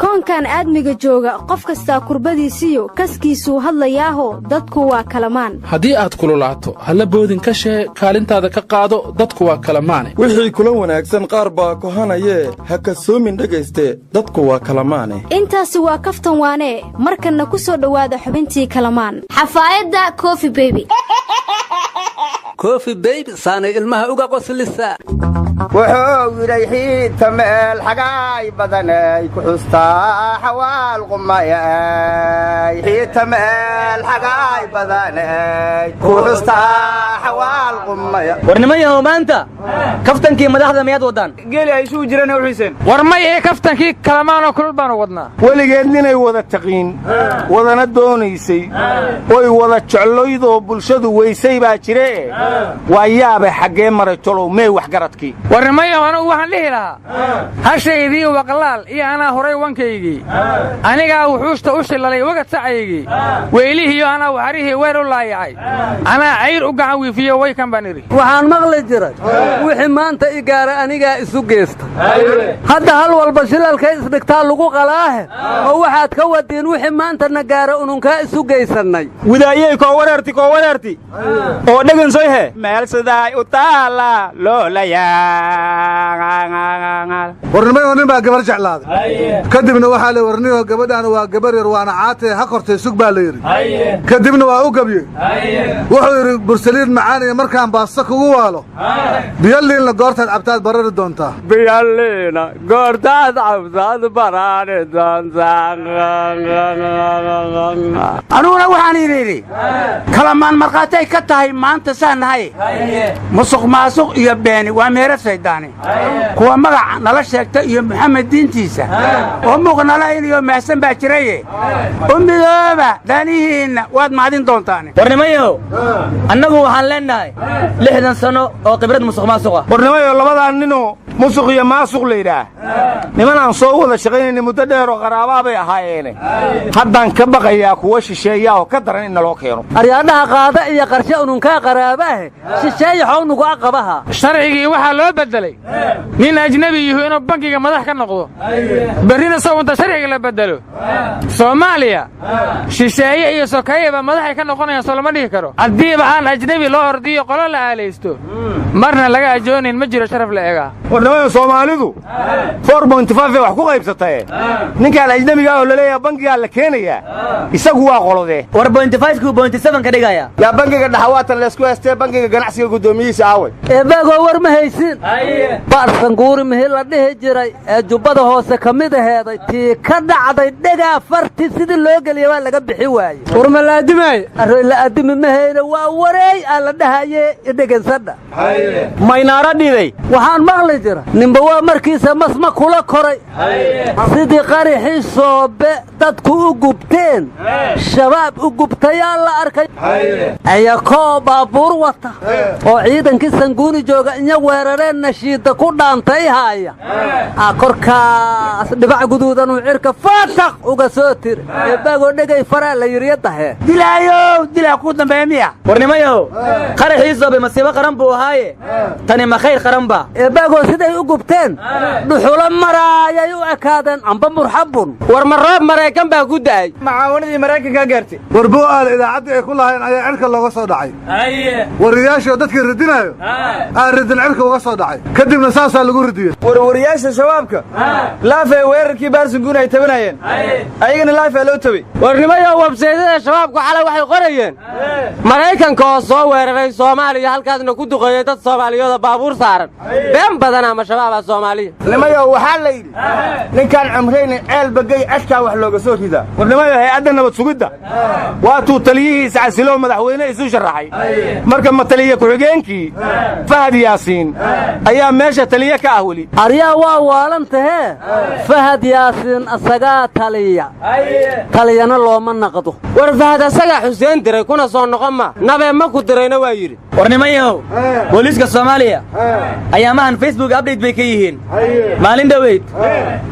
koonkan aadmiga jooga qof kasta kurbadiisiyo kaskiisuu hadlayaaho dadku waa kalamaan haddii aad kululaato halla boodin ka shee kaalintaada ka qaado dadku waa kalamaane wixii kula wanaagsan qaar baa kohanayee ha kasoomin dhegayste dadku waa kalamaane intaasi waa kaftan waanee markanna ku soo dhowaada xubintii kalamaan xafaayadda coffee baby coffee baby saanay ilmaha uga qoslisa wuxuu yidhay xiita meel xagaay badanay ku xustaa xawaal qumayay xiita meel xagaay badanay ku xustaa xawaal qumaya warnimayahow maanta kaftankii madaxda miyaad wadaan geeli ay isugu jiraan u xiiseen war may ee kaftankii kalamaanoo kulul baanu wadnaa weligeed ninay wada taqiin wadana doonaysay oy wada jecloydoo bulshadu weysay baa jire waa yaabay xaggee maray tolow mee waxgaradkii warnimayahow anugu waxaan dhihi lahaa hashaydii waqlaal iyo anaa horay wankaygii anigaa wuxuushta u shilalay wagad sacaygii weylihiiyo anaa waxarihii weer u laayacay anaa cayr u gacan wiifiyo waykan baan idhi waxaan maqli jiray wixii maanta i gaara anigaa isu geysta hadda hal walba shilalkay isdhigtaa lagu qalaahe oo waxaad ka wadiin wixii maanta na gaara ununkaa isu geysannay widaayey koo wareerti oo dhegansoyhe meel sidaay u taala loolayaa warnimayoo nin baa gabar jeclaaday kadibna waxaa la warniyoo gabadhaan waa gabar yar waana caatee ha kortay sug baa la yidhi kadibna waa u gebye wuxuu yidhi bursaliin macaaniya markaan baasta kugu waalo biyalliinna goortaad cabtaad barari doontaa biyalliina goortaad cabtaad barari doontaa anuguna waxaan idhi kalamaan markhaatay ka tahay maanta saan nahay musuq maasuq iyo beeni waa meera saydaani kuwa magac nala sheegta iyo maxamed diintiisa oo muuqnalayn iyo mahsan baa jiraye u midooba danihiinna waad maadin doontaan warnimayahow annagu waxaan leennahay 60 sano oo khibrad musuq maasuq ah warnimayo labadaan ninoo musuq iyo maasuq leeyahay nimanaan soo wada shaqaynayna muddo dheer oo qaraabaa bay ahaayeen haddaan ka baqayaa kuwa shisheeya oo ka daran in loo keeno aryaadaha qaada iyo qarshe ununka qaraabaah shisheeya xawnugu aqabaha sharcigii waxa loo bedelay nin ajnabi yahay inuu bankiga madax ka noqdo barina soo wada sharciga la bedelo Soomaaliya shisheeya iyo sokaayaba madax ka noqonayaan soo lama dhigi karo hadii aan ajnabi loo hordiyo qolo la aaleysto marna laga ajoonin ma jiro sharaf la eega warnimada Soomaalidu 4.5 wax ku qaybsatay ninka ajnabiga oo la leeyahay bankiga la keenaya isagu waa qolode 4.5 ka dhigaya ya bankiga dhaxawaatan la isku haystay bankiga ganacsiga gudoomiyihiisa aaway eebago war ma haysin barsan guuri mihii la dhihi jiray ee jubbada hoose ka mid aheeday tii ka dhacday dhagaa farti sidii loo geliyay waa laga bixi waayey war ma laadimay la adimi mahayna waa wareey aan la dhahaye dhegeysadha maynaara dhiday waxaan maqli jira ninba waa markiisa masma kula koray sidii qarixii soobe dadku u gubteen shabaab u gubtayaa la arkay ayakoo baabuur wata oo ciidankii sanguuni jooga inya weerareen nashiida ku dhaantay haaya korkaas dhibac guduudan uu cirka faataq uga soo tir eebagoo dhegay faraa la yiriyadahe dilaayow dilaa ku dambeeya miya warnimayahow qaraxii soobe masiibo qaran buu ahaaye tani ma khayr qaran ba eebagoo siday u gubteen dhuxulo maraayay u ekaadeen amba murxabun war ma roob maraykan baa ku da'ay macaawanadii maraykanka gaartay war bu'aal idaacadda ay ku lahayn ayaa cirka looga soo dhacay wariyaashoo dadkii ridinayo ridin cirka uga soo dhacay kadibna saasaa lagu ridiyey warwariyaasha shabaabka laafay weerarkii baarsanguun ay tabanayeen ayagana laafaa loo tabay warnimayo websaydada shabaabku xalay waxay qorayeen maraykanka oo soo weeraray Soomaaliya halkaasna ku duqeeyay dad Soomaaliyada baabuur saaran been badan ama shabaab Soomaaliya nimayo waxa la yiri ninkan amrayna ceel bagay ashka wax looga soo rida warnimayo hay'adda nabad sugidda waa tuu taliyihiisa casilo madaxweyne isu sharaxay marka mataliye ku xigeenkii Fahad Yaasiin ayaa meesha taliye ka ahwali aryaa waa waalantahe Fahad Yaasiin asaga taliyana looma naqdo war Fahad asaga Xuseen diray kuna soo noqon ma nabe ma ku dirayna waa yiri warnimayahow booliiska Soomaaliya ayaamahan Facebook update bay ka yihiin maalin dhaweyd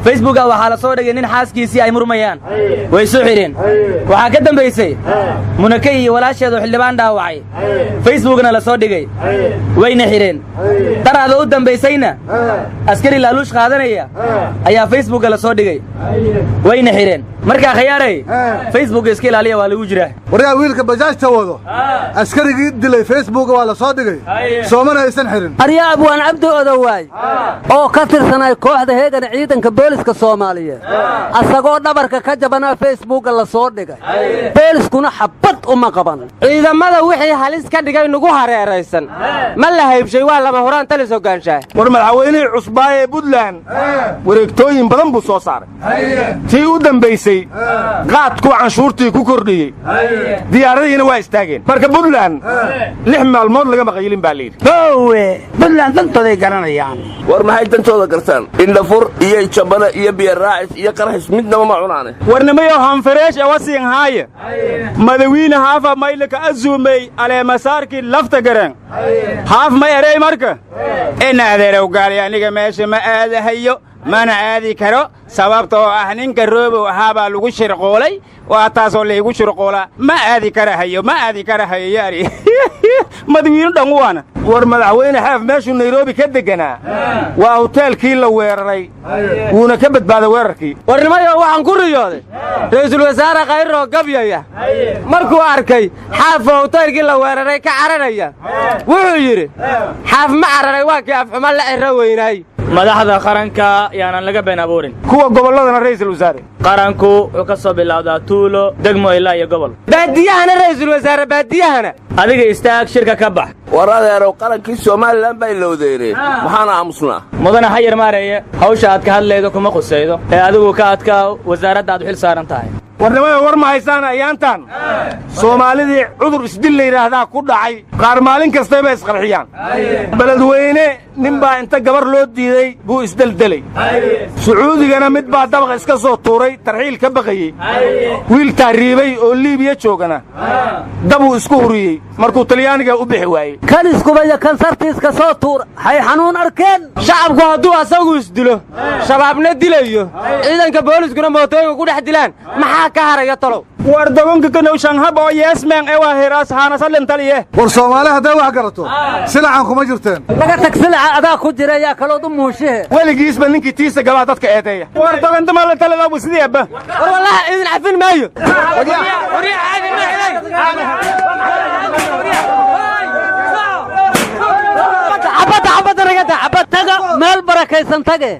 facebooka waxaa la soo dhigay nin xaaskiisii ay murmayaan way soo xireen waxaa ka dambaysay munakay iyo walaasheedu xildhibaan dhaawacay facebookna la soo dhigay wayna xireen daraada u dambaysayna askari laaluush qaadanaya ayaa facebooka la soo dhigay wayna xireen markaa khiyaaray facebook iska ilaaliya waa lagu jiraa waryaa wiilka bajaajta wado askarigii dilay facebook waa la soo dhigay soomana aysan xirin aryaa abwaan cabdi odowaay oo ka tirsanay kooxda heegan ciidanka booliska Soomaaliyeed asagoo dhabarka ka jabana facebook la soo dhigay booliskuna xabad uma qaban ciidamada wixii halis ka dhigay nagu hareeraysan ma la haybshay waa lama horaan tali soo gaanshay war madaxweynihii cusbaaye Puntland wareegtooyin badan buu soo saaray tii u dambaysay qaadku canshuurtii ku kordhiyey diyaaradiina waa istaageen marka Puntland 6 maalmood laga maqaylin baa leeyahay hoowe Puntland dantooday garanayaan war maxay dantooda gartaan indhafur iyo jabana iyo biyo raacis iyo qarxis midnaba ma cunaane warnamayo hanfareesh awasiin haaya madawiina haafa maylka azumay ale masaarki lafta garan haaf ma erey marka adeerow gaali aniga meesha ma aadahayo mana aadi karo sababtoo ah ninka roobow ahaabaa lagu shirqoolay waa taasoo laygu shirqoola ma aadi karahayo yaari madawiinu dhanwaana war madaxweyne xaaf meeshuu Nairobi ka deganaa waa hoteelkii la weeraray wuuna ka badbaaday weerarkii warnimayo waxaan ku riyooday ra'iisul wasaare Khayro gabyaya markuu arkay xaaf hoteelkii la weeraray ka caranaya wuxuu yiri xaaf ma cararay waa kii afxuma la ciro weynay madaxda qaranka yaanan laga been abuurin kuwa gobolladana ra'iisul wasaare qaranku wuxuu ka soo bilowdaa tuulo degmo ilaa iyo gobol baadiyahana ra'iisul wasaare baadiyahana adiga istaag shirka ka bax war adeerow qarankii Soomaaliland bay lowdeereen waxaana aamusnaa mudana hayr maareeye hawsha aad ka hadlaydo kuma qusaydo ee adigu ka adkaa wasaaradda aad xil saaran tahay warnimada war ma haysaan ayaantan Soomaalidii cudur isdil la yiraahdaa ku dhacay qaar maalin kasta bay isqarxiyaan baladweyne nin baa inta gabar loo diiday buu isdaldelay Sacuudigana mid baa dabaq iska soo tuuray tarxiil ka baqayay wiil taariibay oo Liibiya joogana dabu isku huriyay markuu Talyaaniga u bixi waayay kan iskubaya kan sartiiska soo tuur hay xanuun arkeen shacabku hadduu asagu isdilo shabaabna dilayo ciidanka booliskuna mootooyinka ku dhex dilaan maxaa ka haraya talow war dogonka kana Shanghab oo yeesmeen ee waa heeraas haana salin taliye war Soomaali haday wax garato silacan kuma jirteen laga tag silaca adaa ku jira yaa kala dumushe waligiisba ninkii tiisa gabaa dadka eedeeya war dogonta ma la talada bu sideeba war wallahi idin afin maayo abada naga daa abada taga meel barakaysan tage